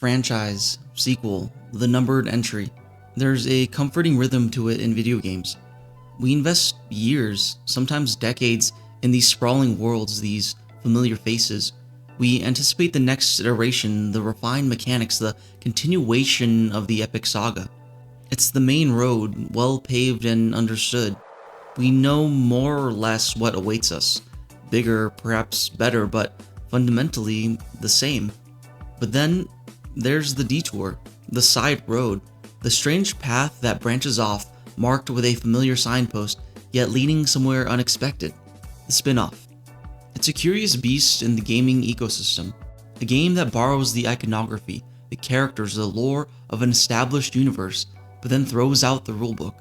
Franchise, sequel, the numbered entry. There's a comforting rhythm to it in video games. We invest years, sometimes decades, in these sprawling worlds, these familiar faces. We anticipate the next iteration, the refined mechanics, the continuation of the epic saga. It's the main road, well paved and understood. We know more or less what awaits us. Bigger, perhaps better, but fundamentally the same. But then there's the detour, the side road, the strange path that branches off, marked with a familiar signpost, yet leading somewhere unexpected. The Spinoff. It's a curious beast in the gaming ecosystem, a game that borrows the iconography, the characters, the lore of an established universe, but then throws out the rulebook.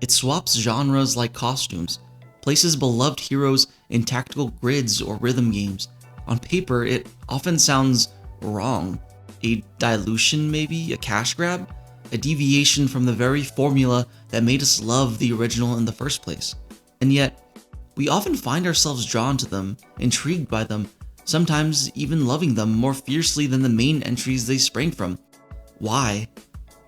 It swaps genres like costumes, places beloved heroes in tactical grids or rhythm games. On paper, it often sounds wrong. A dilution maybe, a cash grab, a deviation from the very formula that made us love the original in the first place. And yet, we often find ourselves drawn to them, intrigued by them, sometimes even loving them more fiercely than the main entries they sprang from. Why?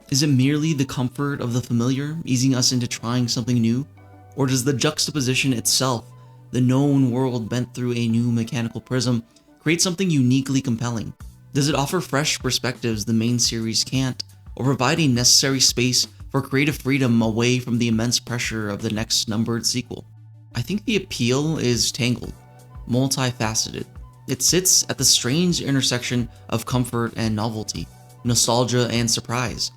Is it merely the comfort of the familiar, easing us into trying something new? Or does the juxtaposition itself, the known world bent through a new mechanical prism, create something uniquely compelling? Does it offer fresh perspectives the main series can't, or provide a necessary space for creative freedom away from the immense pressure of the next numbered sequel? I think the appeal is tangled, multifaceted. It sits at the strange intersection of comfort and novelty, nostalgia and surprise.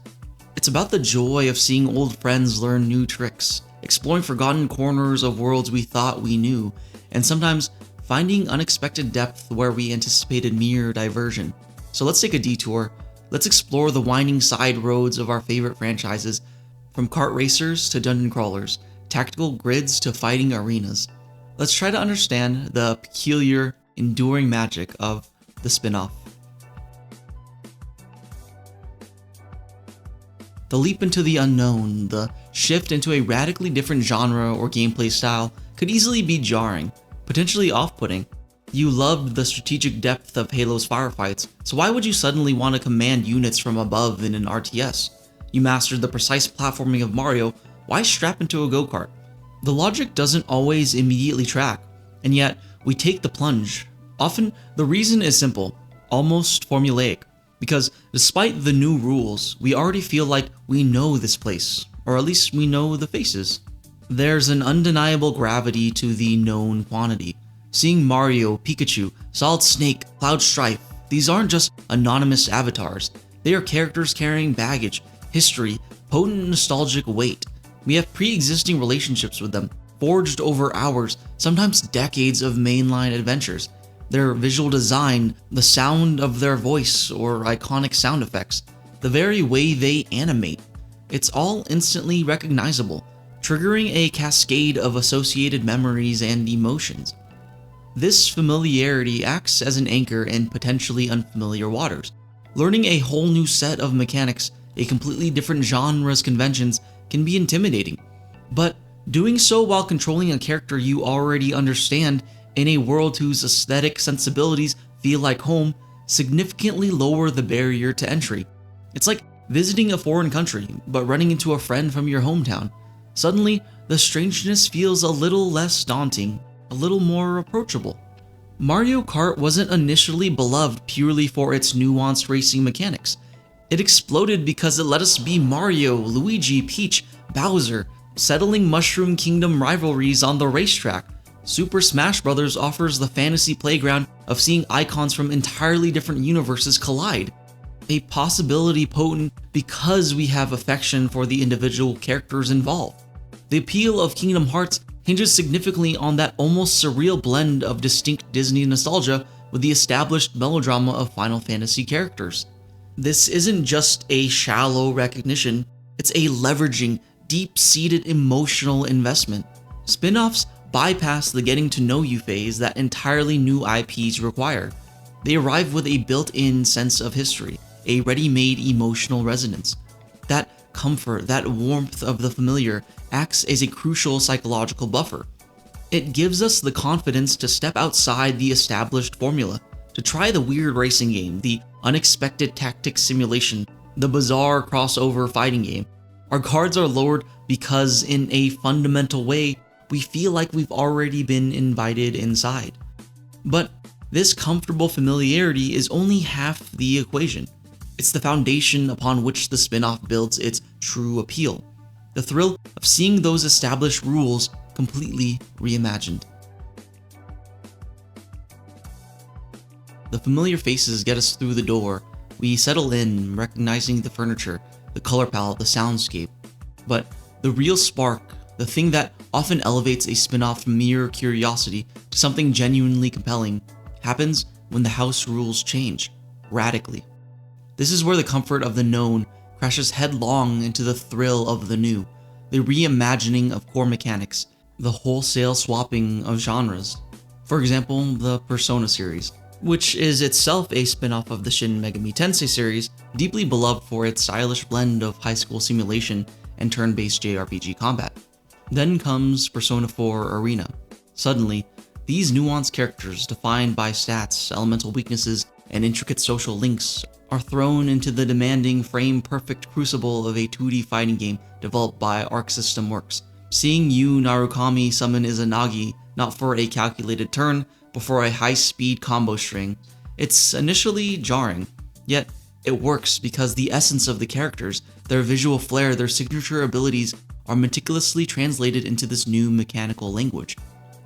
It's about the joy of seeing old friends learn new tricks, exploring forgotten corners of worlds we thought we knew, and sometimes finding unexpected depth where we anticipated mere diversion. So let's take a detour. Let's explore the winding side roads of our favorite franchises, from kart racers to dungeon crawlers, tactical grids to fighting arenas. Let's try to understand the peculiar, enduring magic of the Spinoff. The leap into the unknown, the shift into a radically different genre or gameplay style could easily be jarring, potentially off-putting. You loved the strategic depth of Halo's firefights, so why would you suddenly want to command units from above in an RTS? You mastered the precise platforming of Mario, why strap into a go-kart? The logic doesn't always immediately track, and yet we take the plunge. Often, the reason is simple, almost formulaic, because despite the new rules, we already feel like we know this place, or at least we know the faces. There's an undeniable gravity to the known quantity. Seeing Mario, Pikachu, Solid Snake, Cloud Strife, these aren't just anonymous avatars. They are characters carrying baggage, history, potent nostalgic weight. We have pre-existing relationships with them, forged over hours, sometimes decades of mainline adventures. Their visual design, the sound of their voice or iconic sound effects, the very way they animate, it's all instantly recognizable, triggering a cascade of associated memories and emotions. This familiarity acts as an anchor in potentially unfamiliar waters. Learning a whole new set of mechanics, a completely different genre's conventions, can be intimidating. But doing so while controlling a character you already understand in a world whose aesthetic sensibilities feel like home significantly lower the barrier to entry. It's like visiting a foreign country, but running into a friend from your hometown. Suddenly, the strangeness feels a little less daunting, a little more approachable. Mario Kart wasn't initially beloved purely for its nuanced racing mechanics. It exploded because it let us be Mario, Luigi, Peach, Bowser, settling Mushroom Kingdom rivalries on the racetrack. Super Smash Bros. Offers the fantasy playground of seeing icons from entirely different universes collide. A possibility potent because we have affection for the individual characters involved. The appeal of Kingdom Hearts hinges significantly on that almost surreal blend of distinct Disney nostalgia with the established melodrama of Final Fantasy characters. This isn't just a shallow recognition, it's a leveraging, deep-seated emotional investment. Spin-offs bypass the getting to know you phase that entirely new IPs require. They arrive with a built-in sense of history, a ready-made emotional resonance. That comfort, that warmth of the familiar acts as a crucial psychological buffer. It gives us the confidence to step outside the established formula, to try the weird racing game, the unexpected tactics simulation, the bizarre crossover fighting game. Our guards are lowered because, in a fundamental way, we feel like we've already been invited inside. But this comfortable familiarity is only half the equation. It's the foundation upon which the spin-off builds its true appeal. The thrill of seeing those established rules completely reimagined. The familiar faces get us through the door. We settle in, recognizing the furniture, the color palette, the soundscape. But the real spark, the thing that often elevates a spin-off from mere curiosity to something genuinely compelling, happens when the house rules change, radically. This is where the comfort of the known crashes headlong into the thrill of the new, the reimagining of core mechanics, the wholesale swapping of genres. For example, the Persona series, which is itself a spin-off of the Shin Megami Tensei series, deeply beloved for its stylish blend of high school simulation and turn-based JRPG combat. Then comes Persona 4 Arena. Suddenly, these nuanced characters, defined by stats, elemental weaknesses, and intricate social links, are thrown into the demanding, frame-perfect crucible of a 2D fighting game developed by Arc System Works. Seeing Yu Narukami summon Izanagi not for a calculated turn, but for a high-speed combo string, it's initially jarring, yet it works because the essence of the characters, their visual flair, their signature abilities, are meticulously translated into this new mechanical language.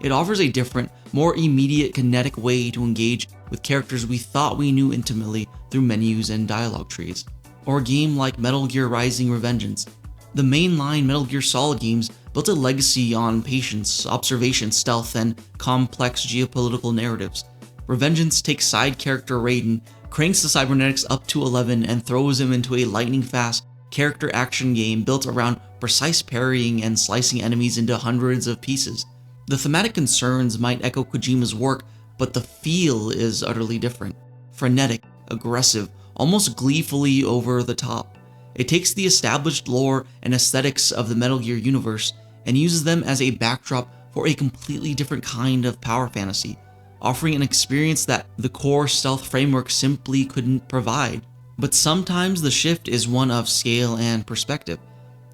It offers a different, more immediate kinetic way to engage with characters we thought we knew intimately through menus and dialogue trees. Or a game like Metal Gear Rising: Revengeance. The mainline Metal Gear Solid games built a legacy on patience, observation, stealth, and complex geopolitical narratives. Revengeance takes side character Raiden, cranks the cybernetics up to 11, and throws him into a lightning-fast character action game built around precise parrying and slicing enemies into hundreds of pieces. The thematic concerns might echo Kojima's work, but the feel is utterly different. Frenetic, aggressive, almost gleefully over the top. It takes the established lore and aesthetics of the Metal Gear universe and uses them as a backdrop for a completely different kind of power fantasy, offering an experience that the core stealth framework simply couldn't provide. But sometimes the shift is one of scale and perspective.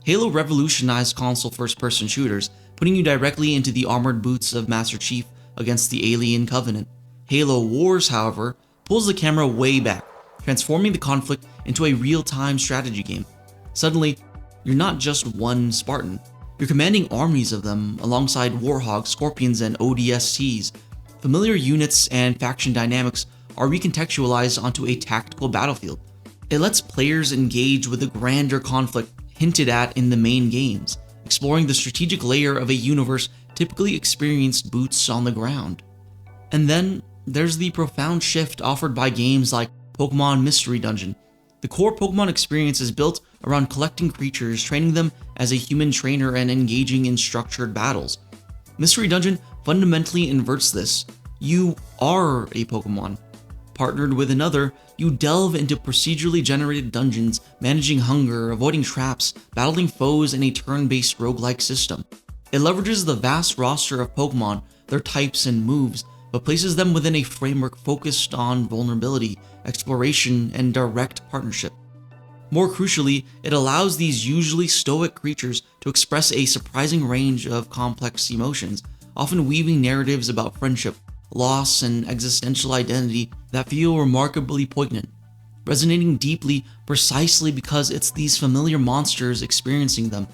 Halo revolutionized console first-person shooters, putting you directly into the armored boots of Master Chief against the alien Covenant. Halo Wars, however, pulls the camera way back, transforming the conflict into a real-time strategy game. Suddenly, you're not just one Spartan. You're commanding armies of them, alongside Warhogs, Scorpions, and ODSTs. Familiar units and faction dynamics are recontextualized onto a tactical battlefield. It lets players engage with the grander conflict hinted at in the main games, exploring the strategic layer of a universe typically experienced boots on the ground. And then there's the profound shift offered by games like Pokemon Mystery Dungeon. The core Pokemon experience is built around collecting creatures, training them as a human trainer, and engaging in structured battles. Mystery Dungeon fundamentally inverts this. You are a Pokemon. Partnered with another, you delve into procedurally generated dungeons, managing hunger, avoiding traps, battling foes in a turn-based roguelike system. It leverages the vast roster of Pokemon, their types and moves, but places them within a framework focused on vulnerability, exploration, and direct partnership. More crucially, it allows these usually stoic creatures to express a surprising range of complex emotions, often weaving narratives about friendship, loss, and existential identity that feel remarkably poignant, resonating deeply precisely because it's these familiar monsters experiencing them.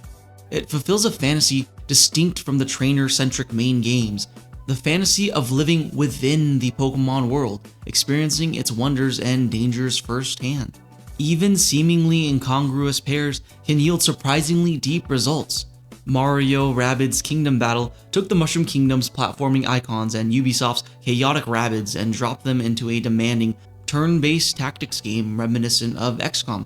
It fulfills a fantasy distinct from the trainer-centric main games, the fantasy of living within the Pokemon world, experiencing its wonders and dangers firsthand. Even seemingly incongruous pairs can yield surprisingly deep results. Mario Rabbids Kingdom Battle took the Mushroom Kingdom's platforming icons and Ubisoft's chaotic Rabbids and dropped them into a demanding, turn-based tactics game reminiscent of XCOM.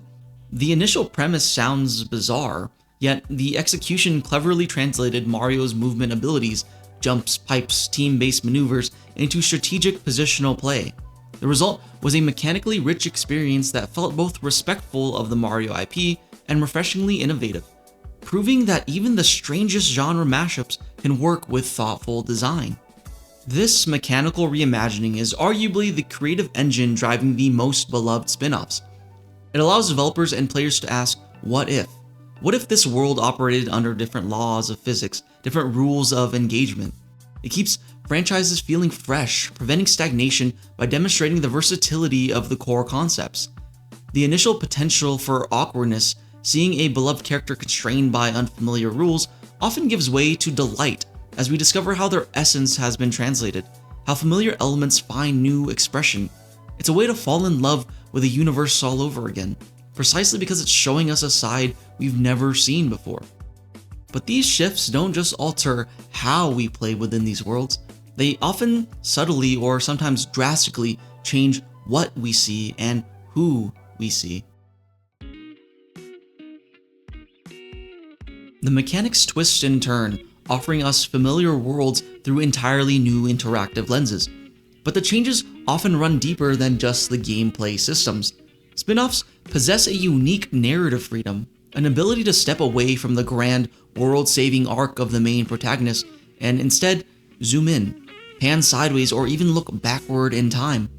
The initial premise sounds bizarre, yet the execution cleverly translated Mario's movement abilities, jumps, pipes, team-based maneuvers, into strategic positional play. The result was a mechanically rich experience that felt both respectful of the Mario IP and refreshingly innovative, proving that even the strangest genre mashups can work with thoughtful design. This mechanical reimagining is arguably the creative engine driving the most beloved spin-offs. It allows developers and players to ask, what if? What if this world operated under different laws of physics, different rules of engagement? It keeps franchises feeling fresh, preventing stagnation by demonstrating the versatility of the core concepts. The initial potential for awkwardness, seeing a beloved character constrained by unfamiliar rules, often gives way to delight as we discover how their essence has been translated, how familiar elements find new expression. It's a way to fall in love with a universe all over again, precisely because it's showing us a side we've never seen before. But these shifts don't just alter how we play within these worlds, they often subtly or sometimes drastically change what we see and who we see. The mechanics twist and turn, offering us familiar worlds through entirely new interactive lenses. But the changes often run deeper than just the gameplay systems. Spin-offs possess a unique narrative freedom, an ability to step away from the grand world-saving arc of the main protagonist and instead zoom in, pan sideways, or even look backward in time.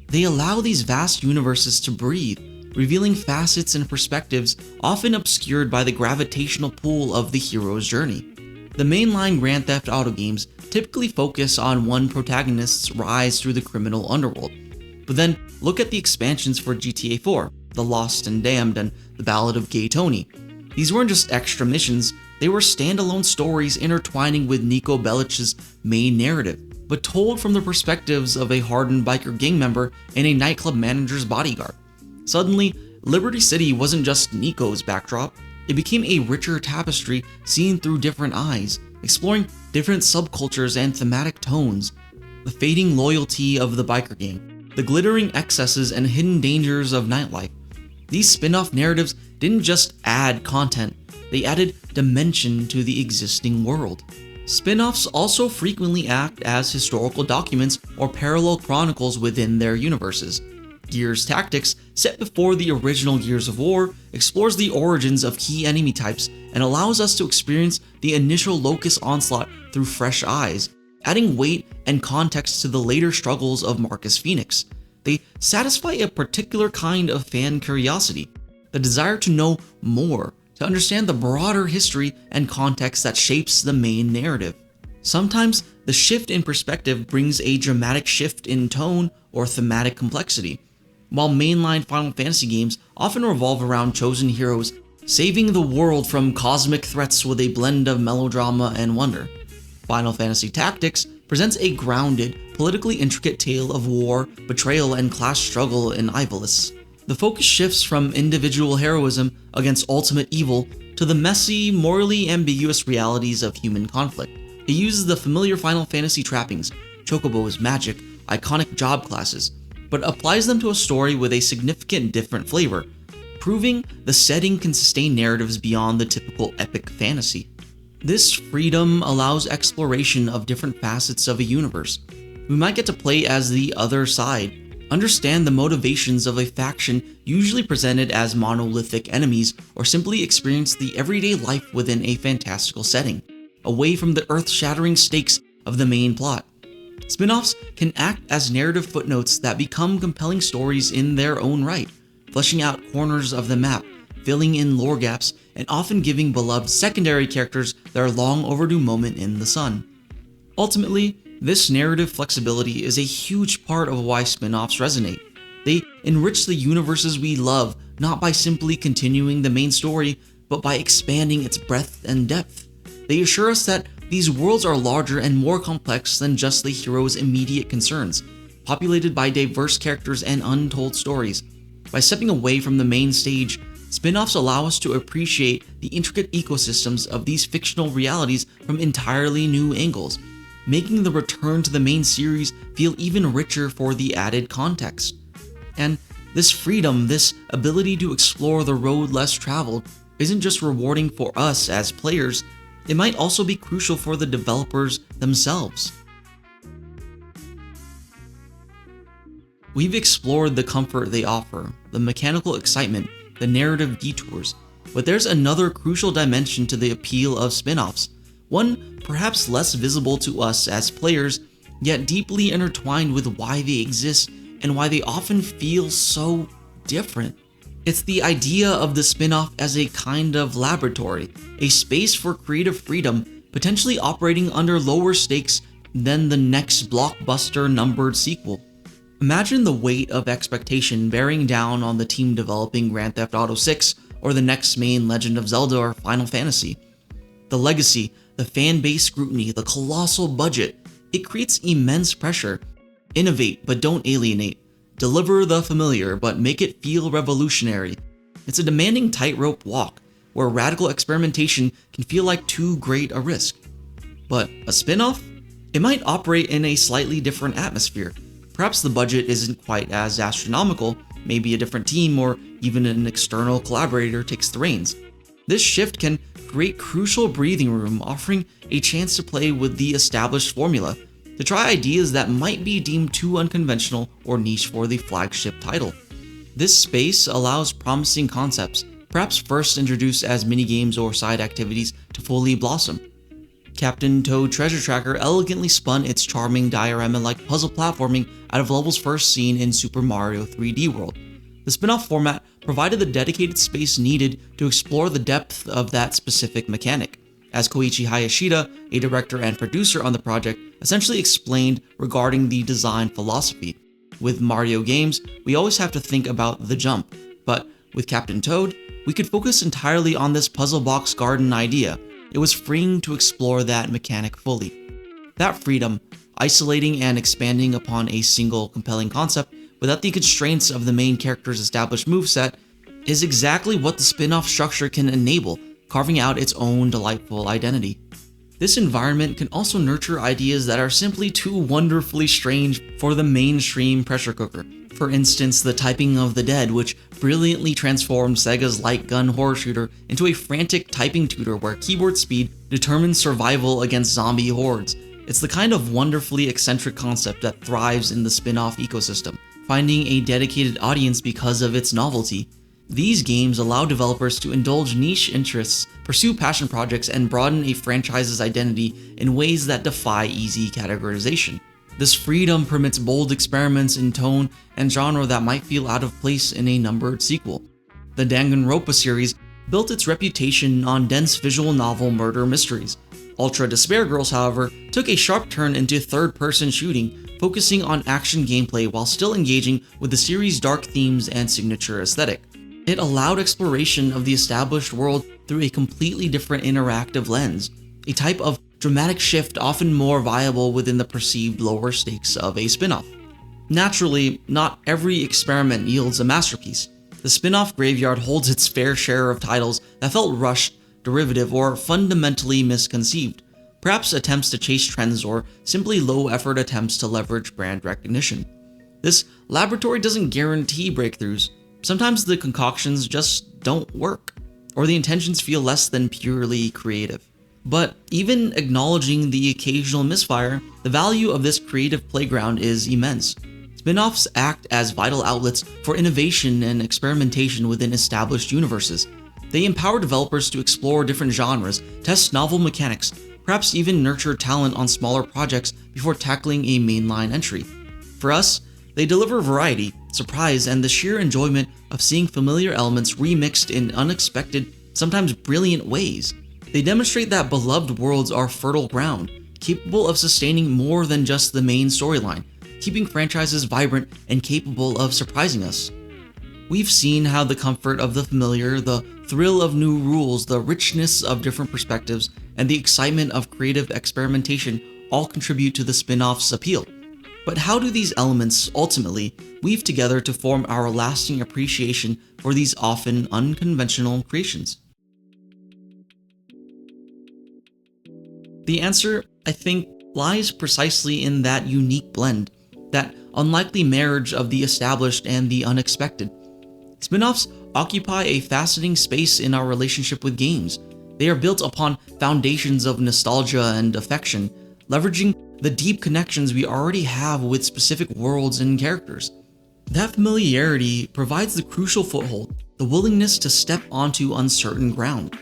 They allow these vast universes to breathe, revealing facets and perspectives often obscured by the gravitational pull of the hero's journey. The mainline Grand Theft Auto games typically focus on one protagonist's rise through the criminal underworld. But then look at the expansions for GTA 4, The Lost and Damned, and The Ballad of Gay Tony. These weren't just extra missions, they were standalone stories intertwining with Niko Bellic's main narrative, but told from the perspectives of a hardened biker gang member and a nightclub manager's bodyguard. Suddenly, Liberty City wasn't just Niko's backdrop, it became a richer tapestry seen through different eyes, exploring different subcultures and thematic tones. The fading loyalty of the biker gang, the glittering excesses and hidden dangers of nightlife. These spin-off narratives didn't just add content, they added dimension to the existing world. Spin-offs also frequently act as historical documents or parallel chronicles within their universes. Gears Tactics, set before the original Gears of War, explores the origins of key enemy types and allows us to experience the initial Locust onslaught through fresh eyes, adding weight and context to the later struggles of Marcus Phoenix. They satisfy a particular kind of fan curiosity, the desire to know more, to understand the broader history and context that shapes the main narrative. Sometimes the shift in perspective brings a dramatic shift in tone or thematic complexity. While mainline Final Fantasy games often revolve around chosen heroes saving the world from cosmic threats with a blend of melodrama and wonder, Final Fantasy Tactics presents a grounded, politically intricate tale of war, betrayal, and class struggle in Ivalice. The focus shifts from individual heroism against ultimate evil to the messy, morally ambiguous realities of human conflict. It uses the familiar Final Fantasy trappings, chocobos, magic, iconic job classes, but applies them to a story with a significant different flavor, proving the setting can sustain narratives beyond the typical epic fantasy. This freedom allows exploration of different facets of a universe. We might get to play as the other side, understand the motivations of a faction usually presented as monolithic enemies, or simply experience the everyday life within a fantastical setting, away from the earth-shattering stakes of the main plot. Spin-offs can act as narrative footnotes that become compelling stories in their own right, fleshing out corners of the map, filling in lore gaps, and often giving beloved secondary characters their long overdue moment in the sun. Ultimately, this narrative flexibility is a huge part of why spin-offs resonate. They enrich the universes we love, not by simply continuing the main story, but by expanding its breadth and depth. They assure us that these worlds are larger and more complex than just the hero's immediate concerns, populated by diverse characters and untold stories. By stepping away from the main stage, spin-offs allow us to appreciate the intricate ecosystems of these fictional realities from entirely new angles, making the return to the main series feel even richer for the added context. And this freedom, this ability to explore the road less traveled, isn't just rewarding for us as players, it might also be crucial for the developers themselves. We've explored the comfort they offer, the mechanical excitement, the narrative detours, but there's another crucial dimension to the appeal of spin-offs, one perhaps less visible to us as players, yet deeply intertwined with why they exist and why they often feel so different. It's the idea of the spin-off as a kind of laboratory, a space for creative freedom, potentially operating under lower stakes than the next blockbuster numbered sequel. Imagine the weight of expectation bearing down on the team developing Grand Theft Auto 6 or the next main Legend of Zelda or Final Fantasy. The legacy, the fan base scrutiny, the colossal budget, it creates immense pressure. Innovate, but don't alienate. Deliver the familiar, but make it feel revolutionary. It's a demanding tightrope walk, where radical experimentation can feel like too great a risk. But a spin-off? It might operate in a slightly different atmosphere. Perhaps the budget isn't quite as astronomical, maybe a different team or even an external collaborator takes the reins. This shift can create crucial breathing room, offering a chance to play with the established formula, to try ideas that might be deemed too unconventional or niche for the flagship title. This space allows promising concepts, perhaps first introduced as minigames or side activities, to fully blossom. Captain Toad Treasure Tracker elegantly spun its charming diorama-like puzzle platforming out of levels first seen in Super Mario 3D World. The spin-off format provided the dedicated space needed to explore the depth of that specific mechanic. As Koichi Hayashida, a director and producer on the project, essentially explained regarding the design philosophy. With Mario games, we always have to think about the jump, but with Captain Toad, we could focus entirely on this puzzle box garden idea. It was freeing to explore that mechanic fully. That freedom, isolating and expanding upon a single compelling concept without the constraints of the main character's established moveset, is exactly what the spin-off structure can enable, carving out its own delightful identity. This environment can also nurture ideas that are simply too wonderfully strange for the mainstream pressure cooker. For instance, the Typing of the Dead, which brilliantly transformed Sega's light gun horror shooter into a frantic typing tutor where keyboard speed determines survival against zombie hordes. It's the kind of wonderfully eccentric concept that thrives in the spin-off ecosystem, finding a dedicated audience because of its novelty. These games allow developers to indulge niche interests, pursue passion projects, and broaden a franchise's identity in ways that defy easy categorization. This freedom permits bold experiments in tone and genre that might feel out of place in a numbered sequel. The Danganronpa series built its reputation on dense visual novel murder mysteries. Ultra Despair Girls, however, took a sharp turn into third-person shooting, focusing on action gameplay while still engaging with the series' dark themes and signature aesthetic. It allowed exploration of the established world through a completely different interactive lens, a type of dramatic shift often more viable within the perceived lower stakes of a spin-off. Naturally, not every experiment yields a masterpiece. The spin-off graveyard holds its fair share of titles that felt rushed, derivative, or fundamentally misconceived, perhaps attempts to chase trends or simply low-effort attempts to leverage brand recognition. This laboratory doesn't guarantee breakthroughs. Sometimes the concoctions just don't work, or the intentions feel less than purely creative. But even acknowledging the occasional misfire, the value of this creative playground is immense. Spin-offs act as vital outlets for innovation and experimentation within established universes. They empower developers to explore different genres, test novel mechanics, perhaps even nurture talent on smaller projects before tackling a mainline entry. For us, they deliver variety, surprise, and the sheer enjoyment of seeing familiar elements remixed in unexpected, sometimes brilliant ways. They demonstrate that beloved worlds are fertile ground, capable of sustaining more than just the main storyline, keeping franchises vibrant and capable of surprising us. We've seen how the comfort of the familiar, the thrill of new rules, the richness of different perspectives, and the excitement of creative experimentation all contribute to the spin-off's appeal. But how do these elements ultimately weave together to form our lasting appreciation for these often unconventional creations? The answer, I think, lies precisely in that unique blend, that unlikely marriage of the established and the unexpected. Spin-offs occupy a fascinating space in our relationship with games. They are built upon foundations of nostalgia and affection, leveraging the deep connections we already have with specific worlds and characters. That familiarity provides the crucial foothold, the willingness to step onto uncertain ground.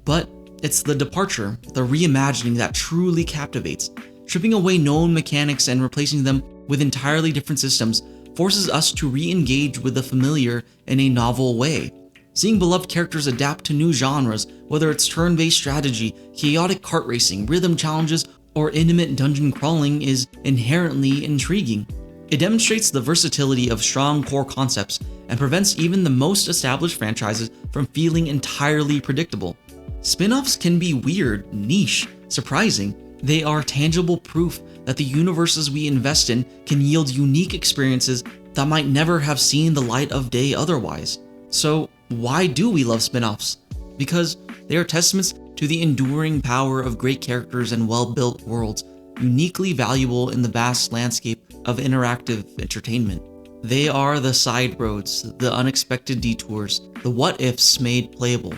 But it's the departure, the reimagining that truly captivates. Stripping away known mechanics and replacing them with entirely different systems forces us to re-engage with the familiar in a novel way. Seeing beloved characters adapt to new genres, whether it's turn-based strategy, chaotic kart racing, rhythm challenges, or intimate dungeon crawling, is inherently intriguing. It demonstrates the versatility of strong core concepts and prevents even the most established franchises from feeling entirely predictable. Spin-offs can be weird, niche, surprising. They are tangible proof that the universes we invest in can yield unique experiences that might never have seen the light of day otherwise. So why do we love spin-offs? Because they are testaments to the enduring power of great characters and well-built worlds, uniquely valuable in the vast landscape of interactive entertainment. They are the side roads, the unexpected detours, the what-ifs made playable.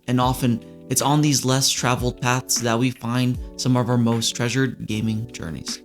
And often, it's on these less traveled paths that we find some of our most treasured gaming journeys.